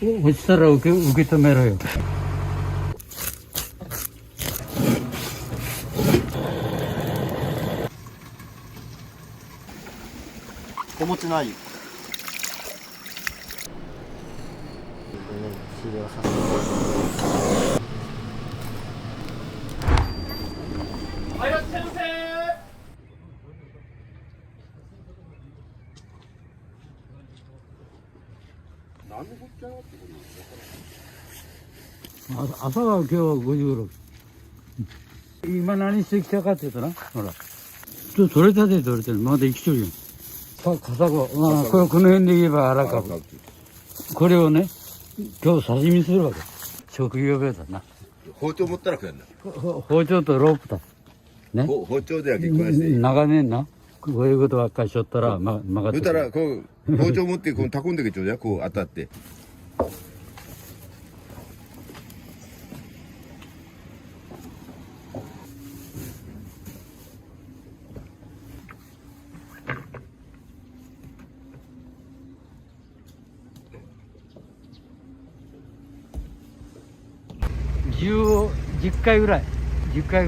落ちたら受け止めろよ。子持ちない。いらっしゃいませ。朝は今日56。今何してきたかって言うとな、ほら。取れたて取れてる。まだ生きとるよ。カサゴ。この辺で言えば荒かぶ。これをね、今日刺身するわけ。食用病だな。包丁持ったら食えんな。包丁とロープだ。ね。包丁では結構やして。長年な。こういうことばっかりしとったら、曲がって。そしたら、こう、包丁持って、こう、たこんでけちょうじゃ、こう当たって。10回ぐ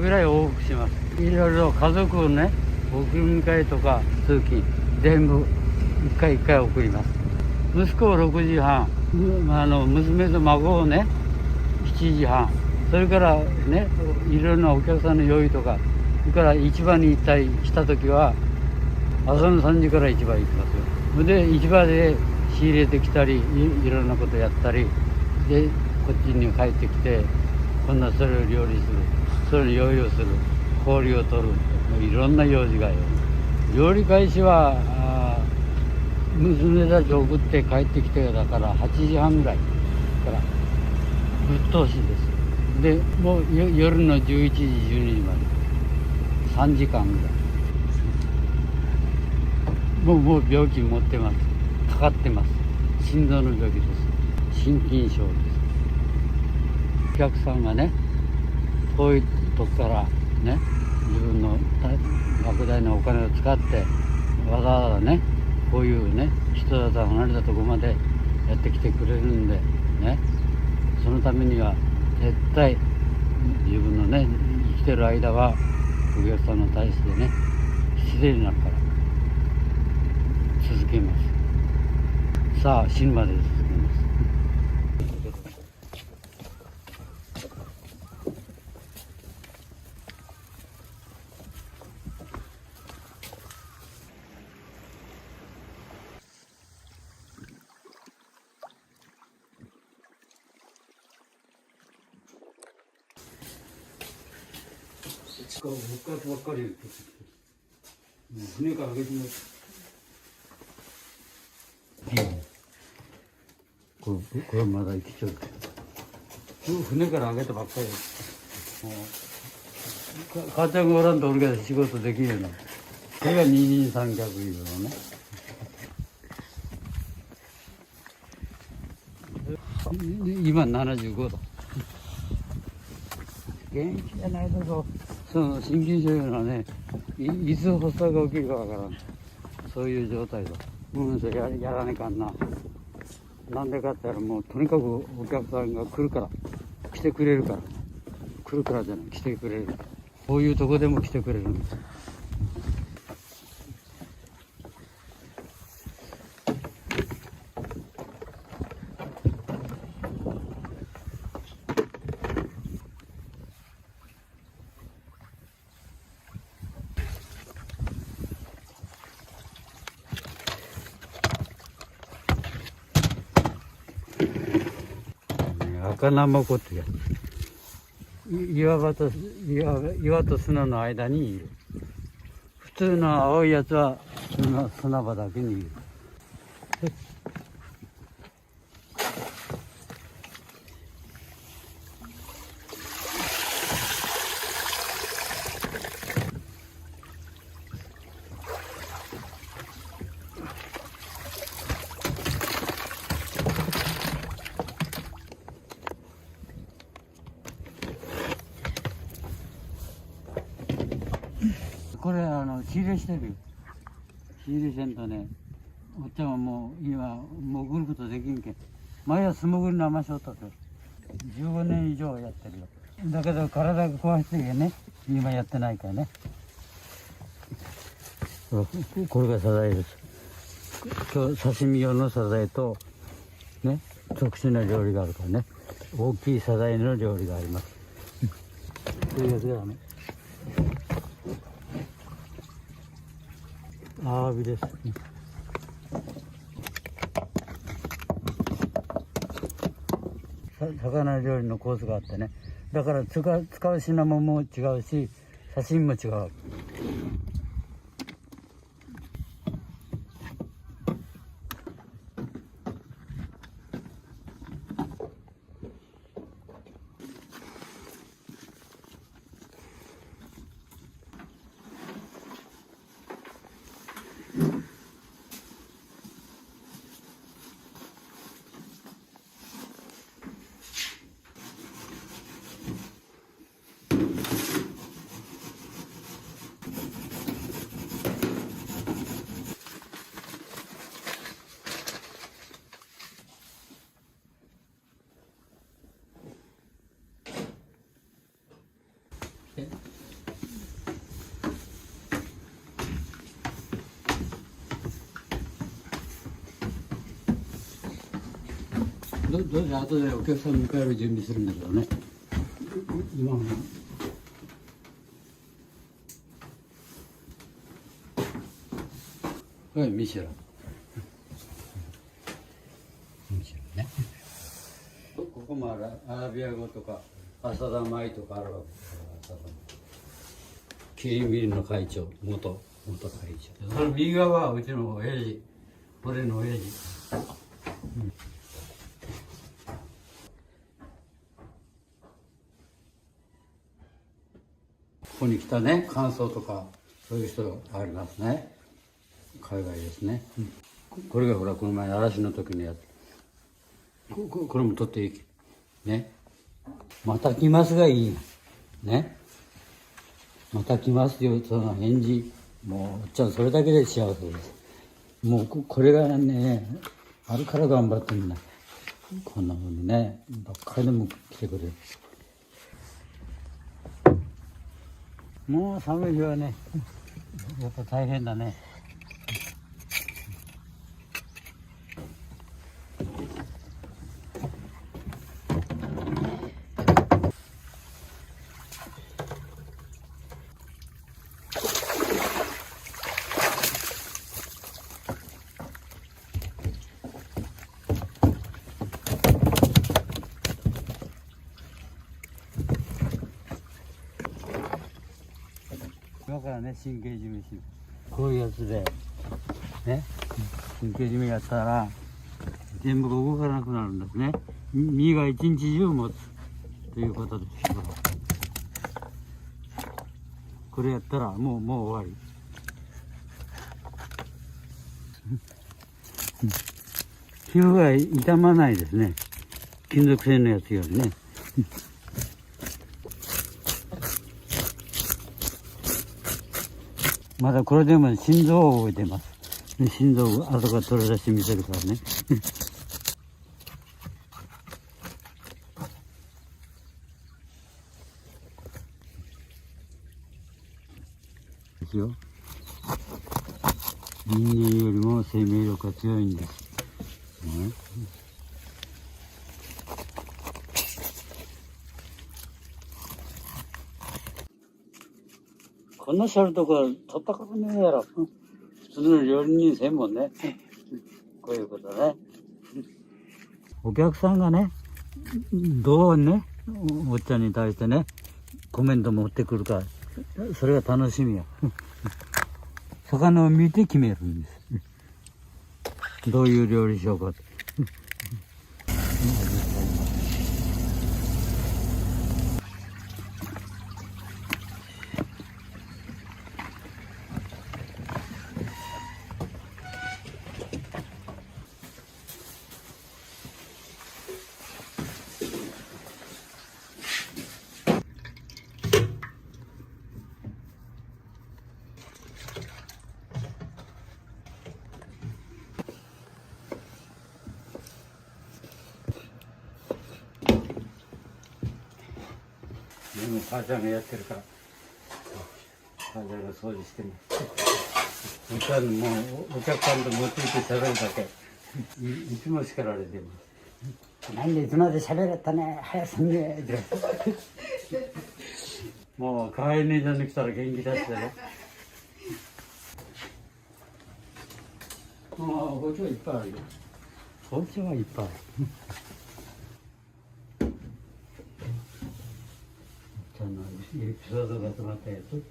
らい往復します。いろいろ家族をね、送り迎えとか通勤、全部一回送ります。息子を6時半、娘と孫をね、7時半、それからね、いろいろなお客さんの用意とか、それから市場に行ったりした時は、朝の3時から市場行きますよ。で、市場で仕入れてきたり、いろんなことやったり、で、こっちに帰ってきて、今度はそれを料理する、それを用意をする、氷を取る、いろんな用事がよ。料理開始は娘たちを送って帰ってきてだから8時半ぐらいからぶっ通しです。でもう夜の11時12時まで3時間ぐらい。もう病気持ってます。かかってます。心臓の病気です。心筋症です。お客さんがね、遠いとこからね、自分の莫大なお金を使ってわざわざね、こういうね、人里離れたところまでやってきてくれるんでね、そのためには絶対自分のね、生きてる間はお客さんに対してね、失礼になるから続けます。さあ死ぬまで続けます。復活ばっかり取ってきて、もう船から上げてもこれまだ生きちゃう。船から上げてばっかり。母ちゃんがおらんと俺が仕事できるような。これが二人三脚いうのね。今75だ。元気じゃないだろう。その心筋症いうのはね、いつ発作が起きるかわからん。そういう状態だ。それやらねえかんな。なんでかって言ったらもうとにかくお客さんが来るから、来てくれるから。来るからじゃない、来てくれるから。こういうとこでも来てくれるんです。赤ナマコってやつ。岩と砂の間にいる。普通の青いやつは砂場だけにいる。これ仕入れしてるよ。仕入れせんとね、おっちゃんはもう今潜ることできんけん。前は素潜りの海士男15年以上やってるよ。だけど体が壊してね、今やってないからね。これがサザエです。今日刺身用のサザエとね、特殊な料理があるからね、大きいサザエの料理があります。こういうやつがね、アワビです。魚料理のコースがあってね、だから使う品物も違うし、刺身も違う。どうせ後でお客さん迎える準備するんだけどね。今はこれミシュラン。ミシュランね。ここもアラビア語とか浅田舞とかあるわけだから。キリンビルの会長、元会長。その右側はうちの親父、俺の親父。ここに来たね、感想とかそういう人がありますね。海外ですね。これがほらこの前嵐の時のやつ。これも取っていいね。また来ますがいいね。また来ますよ、その返事。もうおっちゃんそれだけで幸せです。もうこれがねあるから頑張ってるんだ。こんなふうにね、どっかでも来てくれる。もう寒い日はね、やっぱ大変だね。今からね、神経締めしこういうやつでね、神経締めやったら全部が動かなくなるんですね。身が一日中持つということです。これやったらもう終わり。皮膚が傷まないですね、金属製のやつよりね。まだこれでも心臓を覚えてます。心臓を後から取り出して見せるからね。ですよ。人間よりも生命力が強いんです。ね、こんなシャルとか取ったことねえやろ。普通の料理人せんもんね。こういうことね。お客さんがね、どうね、おっちゃんに対してね、コメント持ってくるか、それが楽しみや。魚を見て決めるんです。どういう料理しようか。母ちゃんがやってるから母ちゃんが掃除してますお客さんもお客さんと持っていて喋るだけいつも叱られてますなんでいつまで喋れたね早さんねってもう可愛い姉ちゃんに来たら元気出してねもう包丁いっぱいあるよ包丁はいっぱいあるちゃんのエピソードが詰まったやつ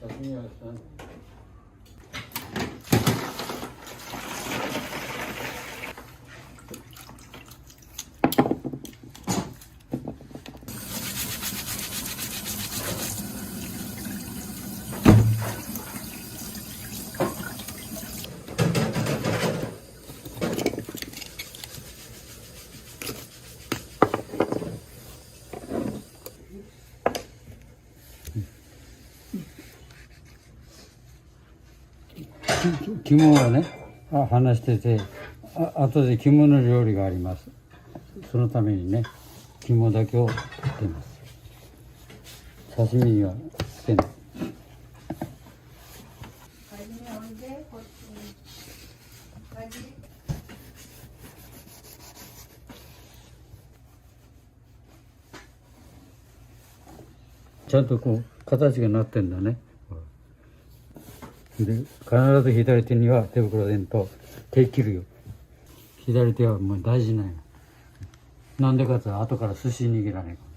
写真やったんだ肝をね話してて後で肝の料理がありますそのためにね肝だけを切ってます刺身にはつけないちゃんとこう形がなってんだねで必ず左手には手袋でんと手切るよ左手はもう大事なんやなんでかって後から寿司握らないから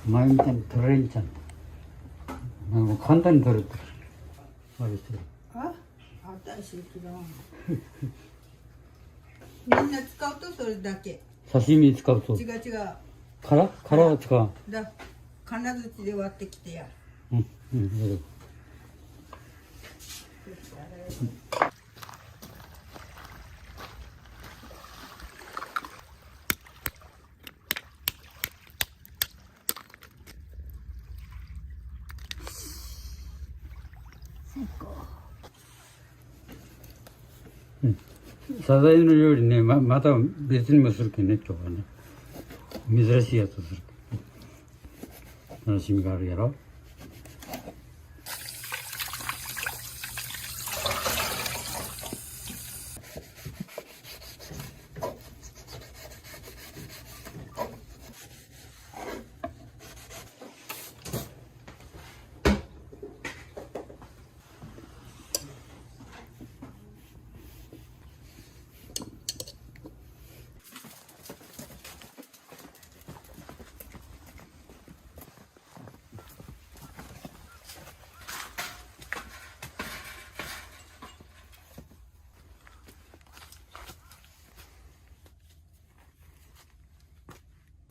前みたいに取れんちゃんなんか簡単に取れてるあれしてるあ、私嫌い。みんな使うとそれだけ。刺身使うと違う。殻は使うだ、金槌で割ってきてや。うんうんサザエの料理ね、また別にもするけんね今日はね珍しいやつをする楽しみがあるやろ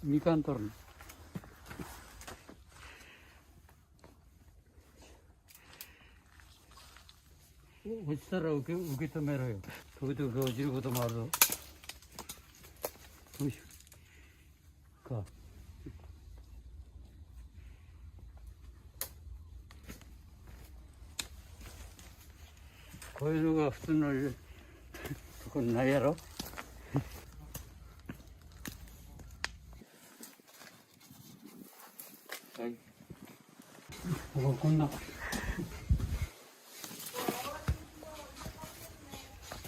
みかん取るの。落ちたら受け止めろよ。時々落ちることもあるぞ。よいしょ。か。こういうのが普通のとこにないやろ。はい。こんな。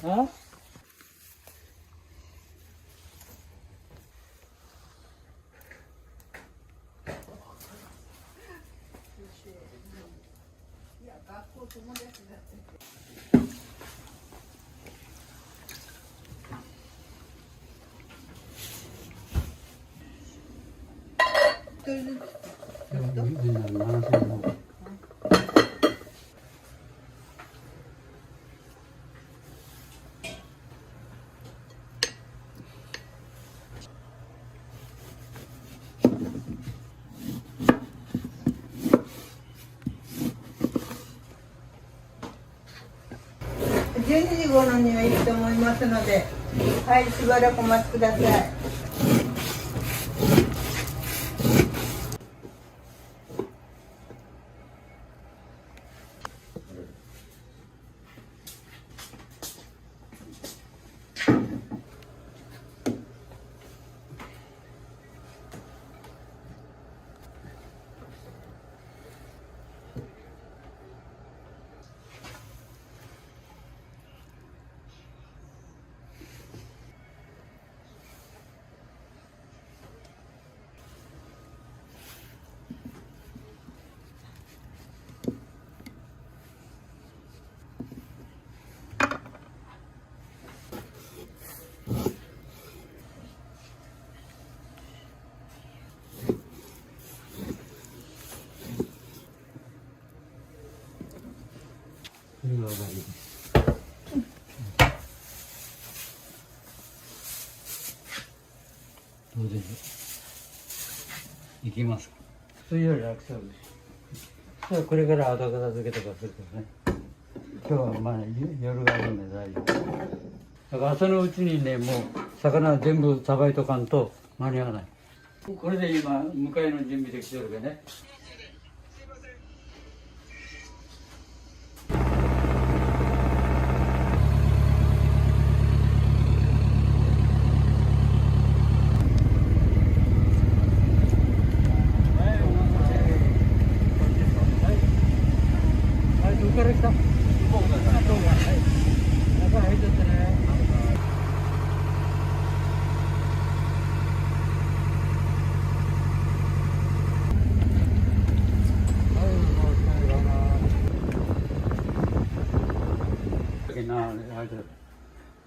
あ？12時頃にはいいと思いますので、はい、しばらくお待ちください。どうです行きますか。それより楽勝です。じゃあこれから後片付けとかするとね。今日はまあ夜があるんで大丈夫。だから朝のうちにね、もう魚全部さばいとかんと間に合わない。これで今迎えの準備できてるけどね。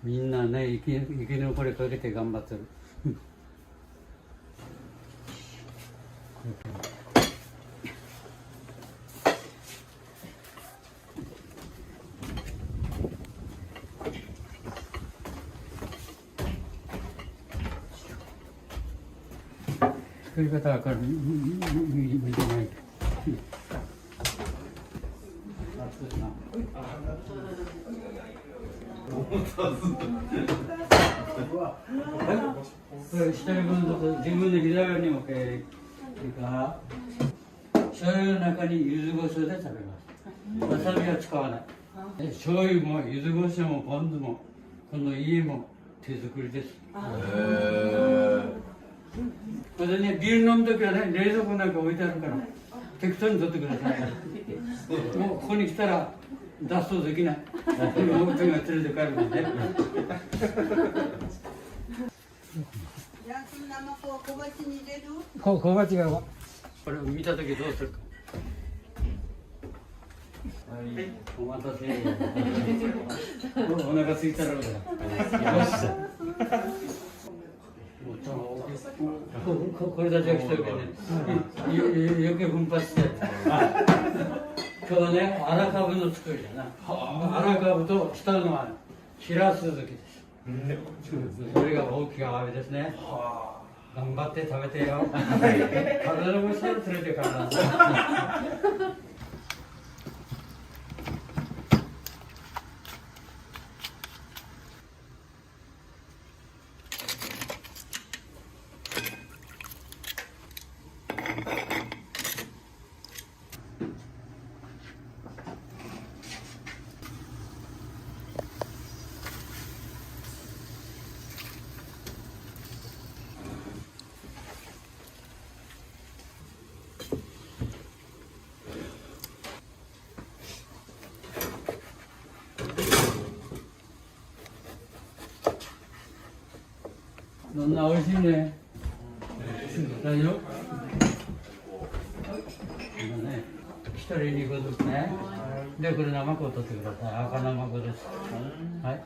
みんなね、生き残りかけて頑張ってる。作り方はこれ見てない。これ下に分ずつ自分で左側に置けるから醤油の中に柚子胡椒で食べます。わさびは使わない。醤油も柚子胡椒もポン酢もこの家も手作りです。これでね、ビール飲むときはね、冷蔵庫なんか置いてあるから適当に取ってください。もうここに来たら脱走できない。もう手が連れて帰るんでね。小鉢に入れる？小鉢がこれを見たときどうするか。はい、お待たせ。お腹空いたらこれだけは来てるけどね、余計分発して。今日はね、荒株の作りだな。荒株と下のは平鈴木です。それが大きなアワビですね。頑張って食べてよ。体もそれ連れてからな。どんな美味しいね。大丈夫？今ね、一人2個ずつね。で、これ生子を取ってください。赤生子です。はい。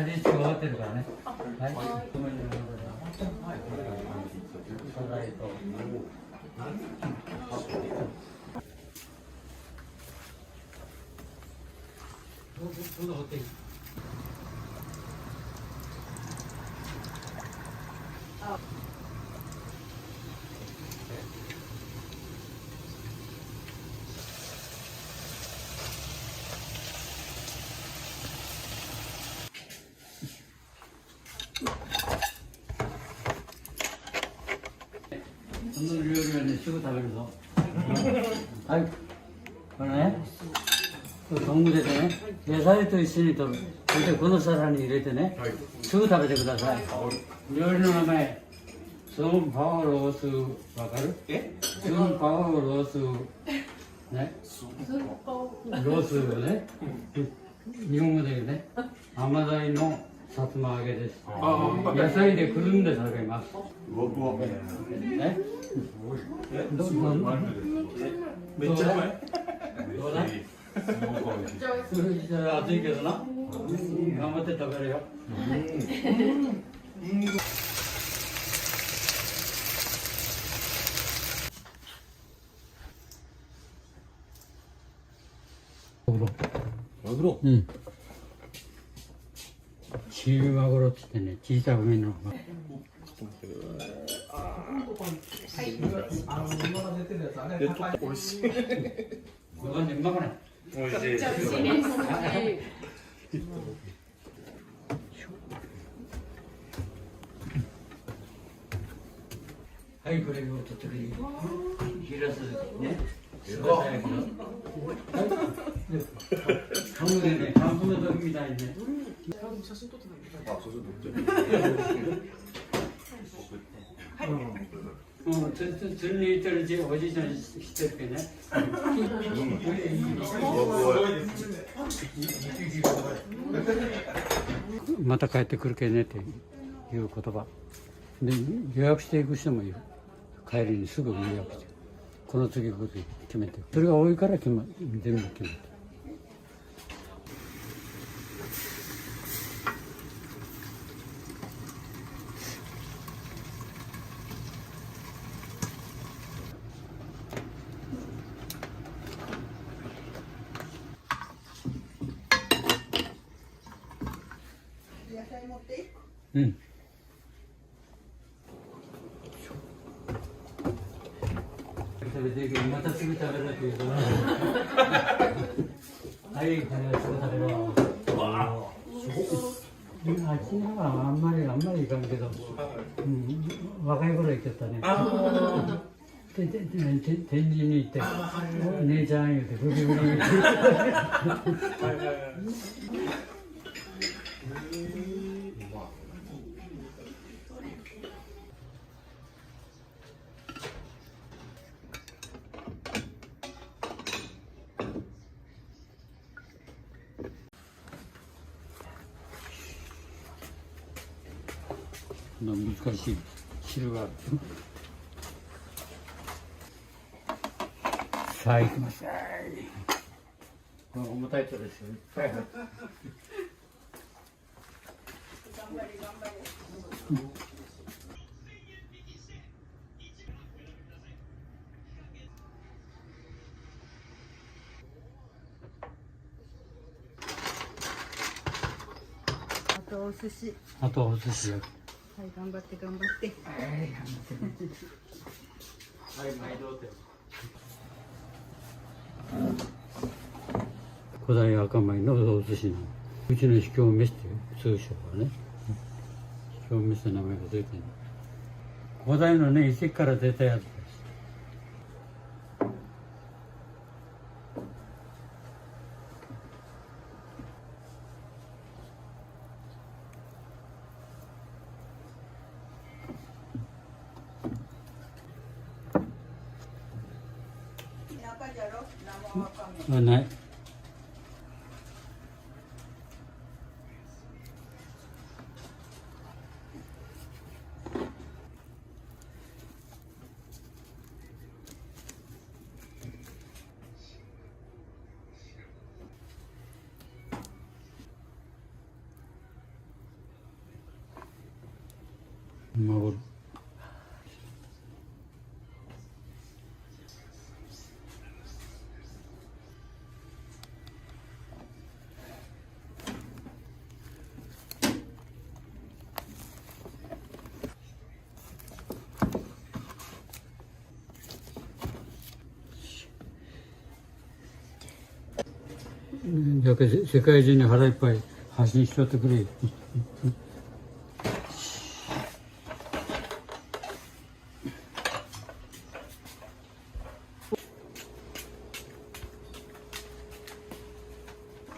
味付け終わってるからね。はい。サライと。どうぞ、お手。この料理はね、すぐ食べるぞ。はい。これね、丼でね、野菜と一緒に取る。それでこの皿に入れてね、すぐ食べてください。料理の名前、スーンパオロース、わかる？スーンパオロース、ね。ロースをね、日本語で言うね、甘鯛のさつま揚げです。野菜でくるんで食べます。ね。どうめっちゃうまい。どうだ？暑いけどな。頑張って食べるよ。マグロ。うん。チーマグロって言ってね、小さい海の。美味しい。うまくない。美味しい。はい、これをちょっと切らすね。姿焼きの。ハムでね、半分の時みたいにね。釣りに行ってるうちおじいちゃんしてるけどね。また帰ってくるけねっていう言葉で予約していく人もいる。帰りにすぐ予約してこの次行くって決めて、それが多いから全部決めて。うん。食べていくまたすぐ食べるっていうと。はい、これはすぐ食べろ。あっちのはあんまりいかんけど、若い頃行っちゃったね。天神に行って、姉ちゃん言うて、ブリブリ言うて。難しい汁がある。さあ行きましょう。この重たいとですよ。いっぱい入って。あとお寿司。あとお寿司焼き。はい頑張って頑張って。はい毎度って古代赤米のお寿司のうちの秘境飯っていう通称はね、秘境飯って名前がついてる。古代のね遺跡から出たやつです。中じゃろ生わかめ。はない。守る。だけど世界中に腹いっぱい発信しとってくれ。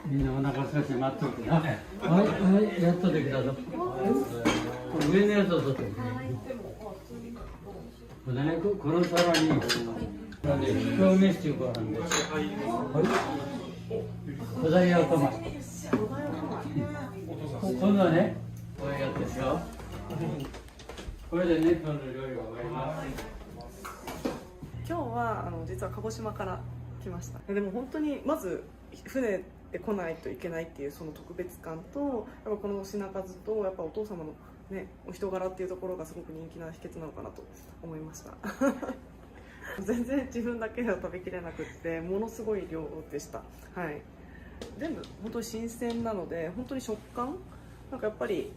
みんなお腹空かせて待っとくな。はい、はい、やっとできたぞ。上のやつを取ってくれ。これね、この皿に、秘境飯っていう子なんです。古代赤米。今度はね、こういうやつですよ。これでね、今日の料理が終わります。今日は実は鹿児島から来ました。でも本当にまず船で来ないといけないっていうその特別感と、やっぱこの品数とやっぱお父様のねお人柄っていうところがすごく人気な秘訣なのかなと思いました。全然自分だけでは食べきれなくってものすごい量でした。はい。全部本当に新鮮なので本当に食感なんかやっぱり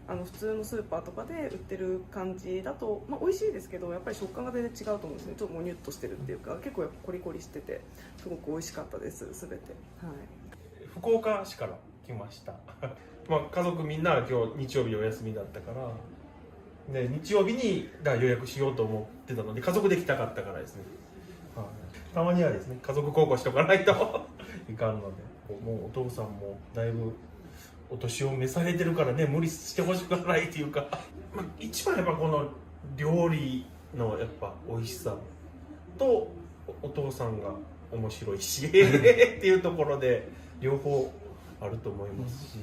普通のスーパーとかで売ってる感じだと、まあ、美味しいですけどやっぱり食感が全然違うと思うんですね。ちょっともにゅっとしてるっていうか結構やっぱコリコリしててすごく美味しかったです全て。はい。福岡市から来ました。まあ家族みんな今日日曜日お休みだったから、ね、日曜日に予約しようと思ってたので家族で来たかったからですね。はい、たまにはですね家族孝行しとかないといかんので、もうお父さんもだいぶお年を召されてるからね無理してほしくないっていうか、まあ、一番やっぱこの料理のやっぱ美味しさとお父さんが面白いしっていうところで両方あると思いますし、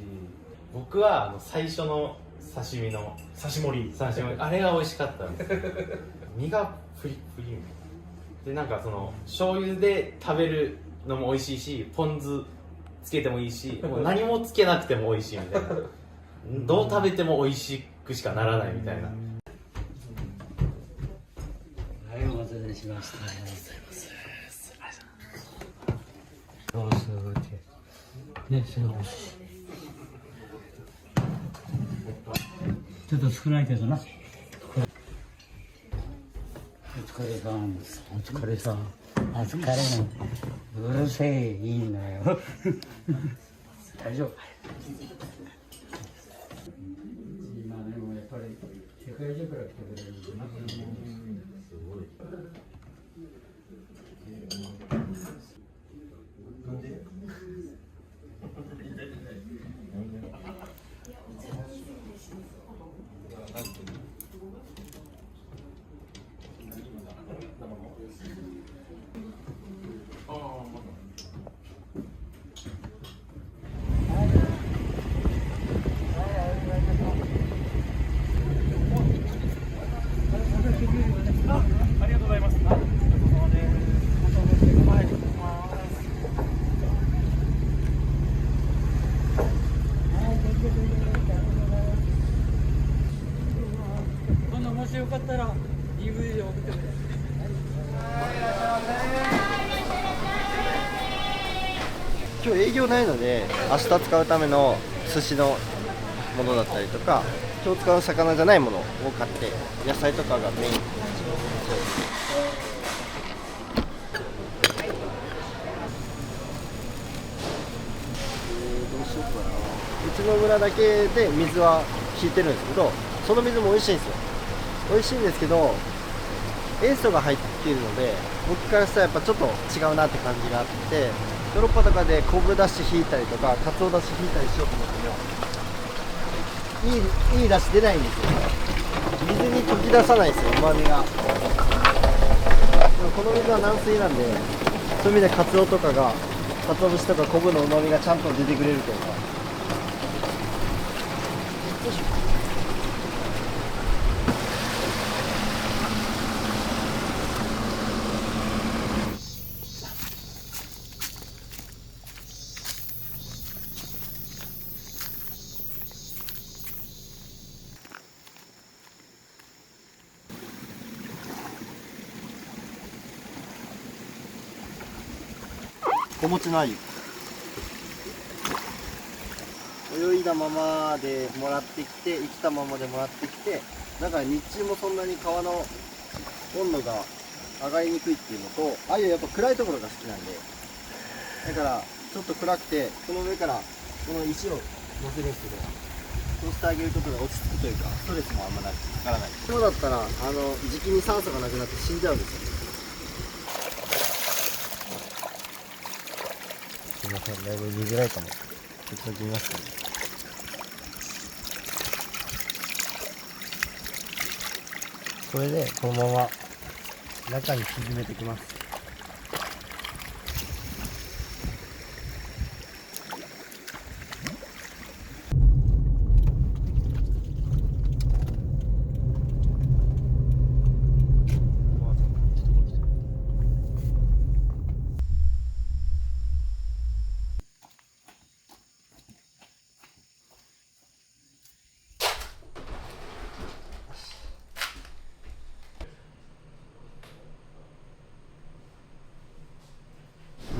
僕は最初の刺身の刺し盛りあれが美味しかったんですよ。身がプリプリでなんかその醤油で食べるのも美味しいしポン酢つけてもいいしもう何もつけなくても美味しいみたいなどう食べても美味しくしかならないみたいな。はい、お待たせしました。ありがとうございます。ロースね、それ欲しい。ちょっと少ないけどな。お疲れさん。お疲れさん。お疲れね。うるせえ、いいのよ。大丈夫。今ね、もうやっぱり世界中から来てくれるんだな。すごい。ありがとうございます。今度もしよかったら DVD で送ってくれ。今日営業ないので明日使うための寿司のものだったりとか今日使う魚じゃないものを買って野菜とかがメイン。どうしようかな。うちの村だけで水は引いてるんですけど、その水も美味しいんですよ。美味しいんですけど塩素が入っているので、僕からしたらやっぱちょっと違うなって感じがあって、ヨーロッパとかで昆布だし引いたりとかカツオだし引いたりしようと思ってもいいだし出ないんですよ。水に溶き出さないんですよ、うまみが。でもこの水は軟水なんで、そういう意味でカツオとかがカツオ節とか昆布のうまみがちゃんと出てくれるというか。子持ちのアユ、泳いだままでもらってきて、生きたままでもらってきて、だから日中もそんなに川の温度が上がりにくいっていうのと、アユはやっぱ暗いところが好きなんで、だからちょっと暗くて、その上からこの石を乗せるんですけど、そうしてあげることで落ち着くというか、ストレスもあんまなくかからない。そうだったら時期に酸素がなくなって死んじゃうんですよね。すみません、だいぶ見づらいかも。ちょっとだけ見ますかね。これでこのまま中に沈めていきます。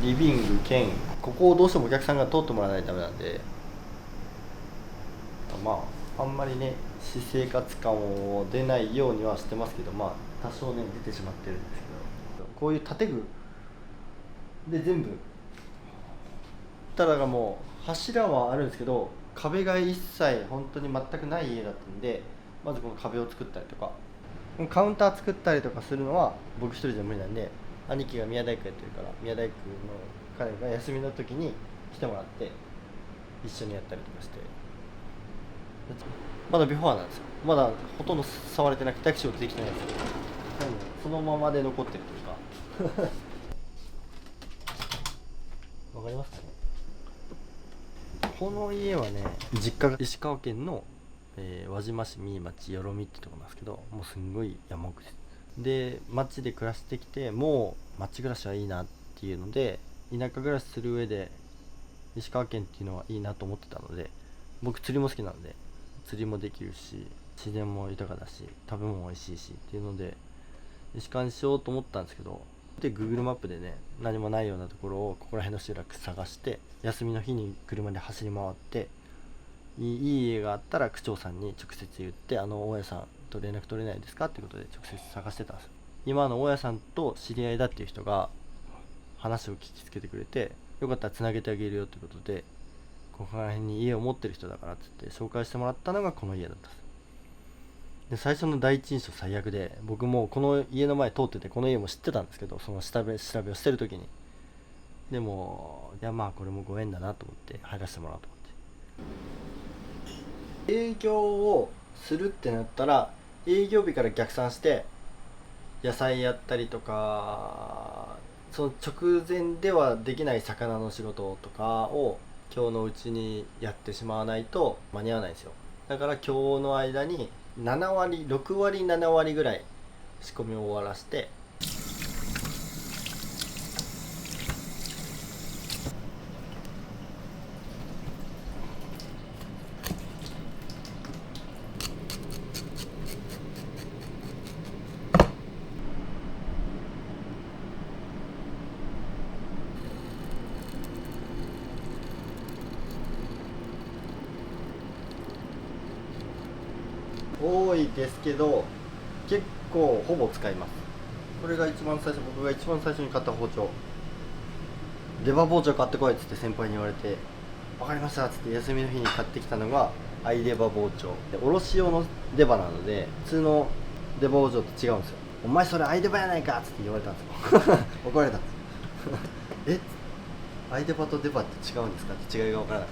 リビング兼ここをどうしてもお客さんが通ってもらわないとダメなんで、まああんまりね私生活感を出ないようにはしてますけど、まあ多少ね出てしまってるんですけど、こういう建具で全部ただがもう柱はあるんですけど、壁が一切本当に全くない家だったんで、まずこの壁を作ったりとかカウンター作ったりとかするのは僕一人じゃ無理なんで、兄貴が宮大工やってるから、宮大工の彼が休みの時に来てもらって一緒にやったりとかして、まだビフォーなんですよ。まだほとんど触れてなくてタクシーを出てきてないんですよ。なのでそのままで残ってるというかわかりますかね。この家はね、実家が石川県の、輪島市三井町よろみってとこなんですけど、もうすんごい山奥です。で町で暮らしてきて、もう町暮らしはいいなっていうので、田舎暮らしする上で石川県っていうのはいいなと思ってたので、僕釣りも好きなので釣りもできるし自然も豊かだし食べ物も美味しいしっていうので石川にしようと思ったんですけど、で Google マップでね、何もないようなところをここら辺の集落探して、休みの日に車で走り回って、いい家があったら区長さんに直接言って、大家さんと連絡取れないですかっていうことで直接探してたんです。今の大家さんと知り合いだっていう人が話を聞きつけてくれて、よかったらつなげてあげるよということで、ここら辺に家を持ってる人だからっつって紹介してもらったのがこの家だったんです。で最初の第一印象最悪で、僕もこの家の前通っててこの家も知ってたんですけど、その調べをしてる時に、でもいやまあこれもご縁だなと思って入らせてもらおうと思って、営業をするってなったら営業日から逆算して野菜やったりとか、その直前ではできない魚の仕事とかを今日のうちにやってしまわないと間に合わないんですよ。だから今日の間に7割6割7割ぐらい仕込みを終わらせて、いですけど結構ほぼ使います。これが僕が一番最初に買った包丁。出刃包丁買ってこいっつって先輩に言われて、分かりましたっつって休みの日に買ってきたのがアイ出刃包丁で、おろし用の出刃なので普通の出刃包丁と違うんですよ。お前それアイ出刃やないかっつって言われたんですよ怒られたんですえ、アイ出刃と出刃って違うんですかって違いが分からない。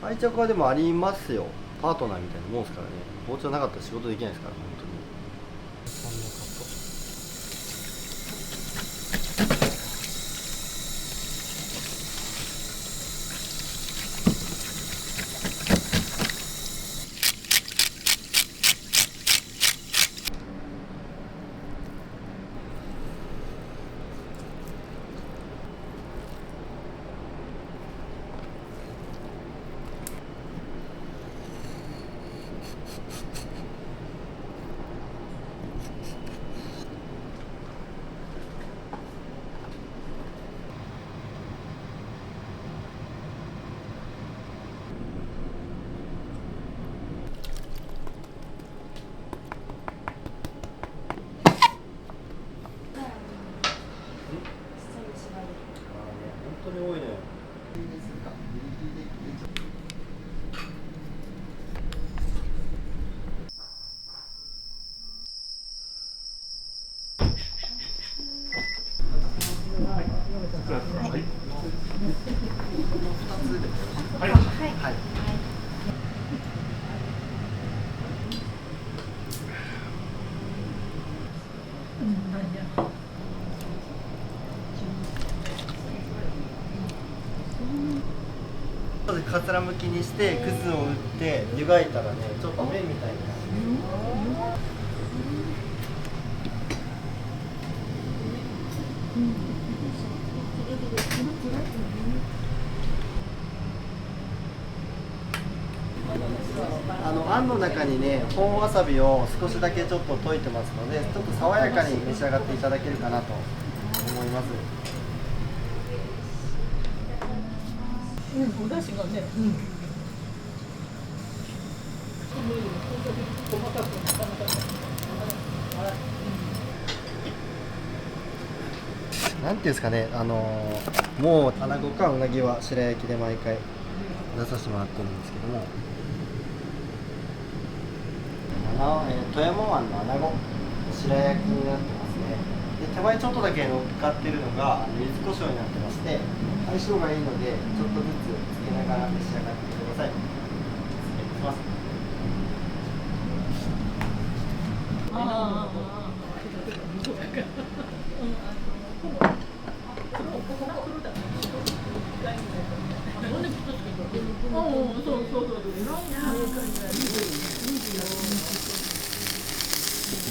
愛着はでもありますよ。パートナーみたいなもんですからね。包丁なかったら仕事できないですから、本当に。本当に多いね。はい。まずかつらむきにしてくずを打って湯がいたらね、ちょっと麺みたいになる。あんの中にね、本わさびを少しだけちょっと溶いてますので、ちょっと爽やかに召し上がっていただけるかなと思います。お出汁がね、なんていうんですかね、もう穴子かうなぎは白焼きで毎回出させてもらってるんですけども、富山湾の穴子白焼きになってますね。で手前ちょっとだけ乗っかってるのが柚子胡椒になってまして、相性がいいのでちょっとずつつけながら召し上がってください。失礼します。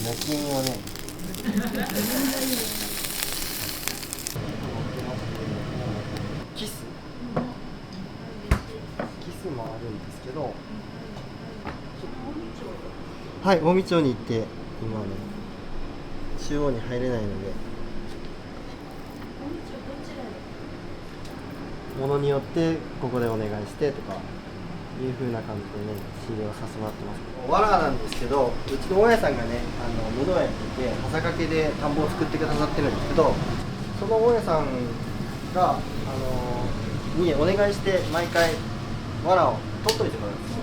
野菌をねキスもあるんですけど、はい、近江町に行って今ね中央に入れないので、ものによってここでお願いしてとかいう風な感じでね仕入れをさせてもらってます。わらなんですけど、うちの大家さんがね布をやってて傘掛けで田んぼを作ってくださってるんですけど、その大家さんがにお願いして毎回わらを取っといてもらうんですよ。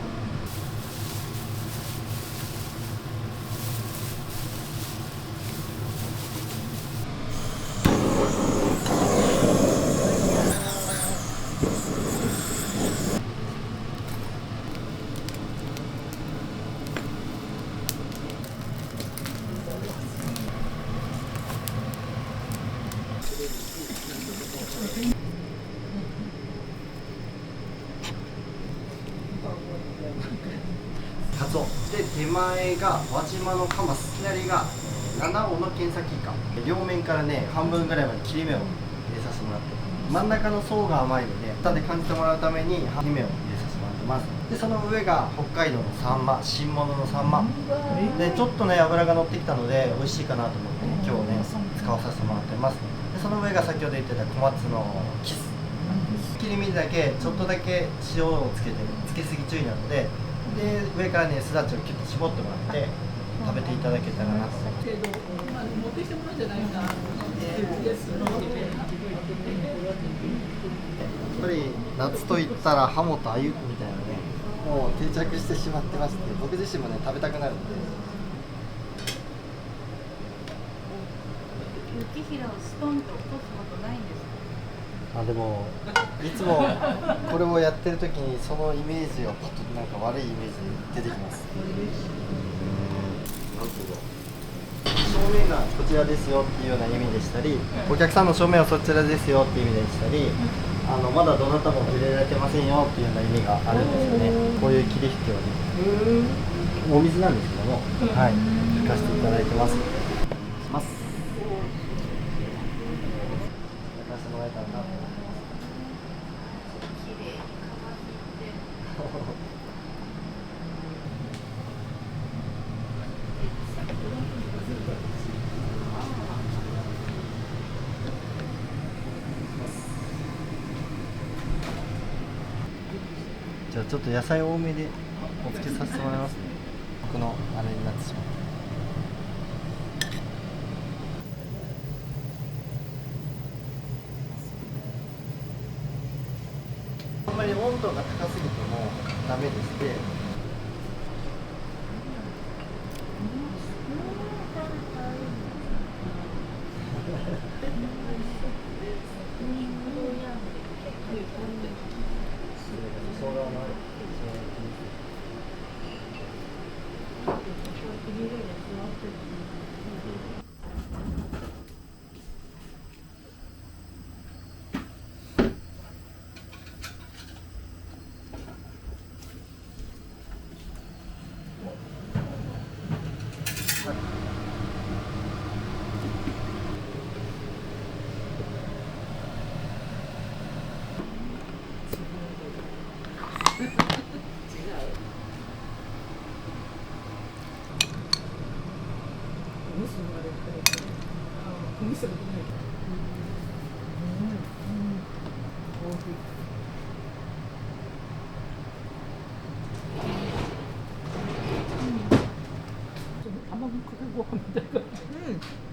カツオで、手前が輪島のカマス、左が七尾のケンサキイカ、両面からね半分ぐらいまで切り目を入れさせてもらって、真ん中の層が甘いので舌で感じてもらうために切り目を入れさせてもらってます。でその上が北海道のサンマ、新物のサンマで、ちょっとね脂が乗ってきたので美味しいかなと思って今日ね使わさせてもらってます。でその上が先ほど言ってた小松のキス、切り身だけちょっとだけ塩をつけてる、つけすぎ注意なので、で上からねすだちをキュッと絞ってもらって食べていただけたらなと思って。やっぱり夏といったらハモとアユみたいなね、もう定着してしまってまして、僕自身もね食べたくなるんで。雪平をストンと落とすことないんですか？あ、でもいつもこれをやってる時にそのイメージがパッとなんか悪いイメージ出てきます。正面がこちらですよっていうような意味でしたり、お客さんの正面はそちらですよっていう意味でしたり、まだどなたも触れられてませんよっていうような意味があるんですよね。こういう霧吹きをね、お水なんですけども、はい、吹かせていただいてます。します。吹かせてもらえたらなと思ってます。じゃあちょっと野菜多めでお付けさせてもらいますね。僕のあれになってしまう。あんまり温度が高すぎてもダメでして、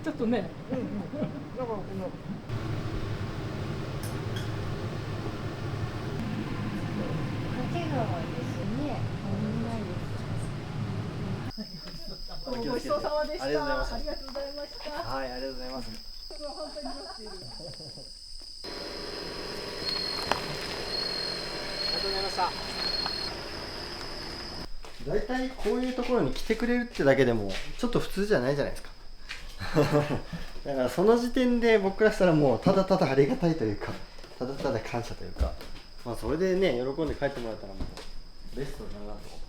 ちょっとね、だからこの掛川ですね。ごちそうさまでした。ありがとうございました。ありがとうございました。はい、ありがとうございます。本当に待っている。ありがとうございました。大体こういうところに来てくれるってだけでもちょっと普通じゃないじゃないですか。だからその時点で僕らしたらもうただただありがたいというか、ただただ感謝というか、まあそれでね喜んで帰ってもらえたらもうベストだなと。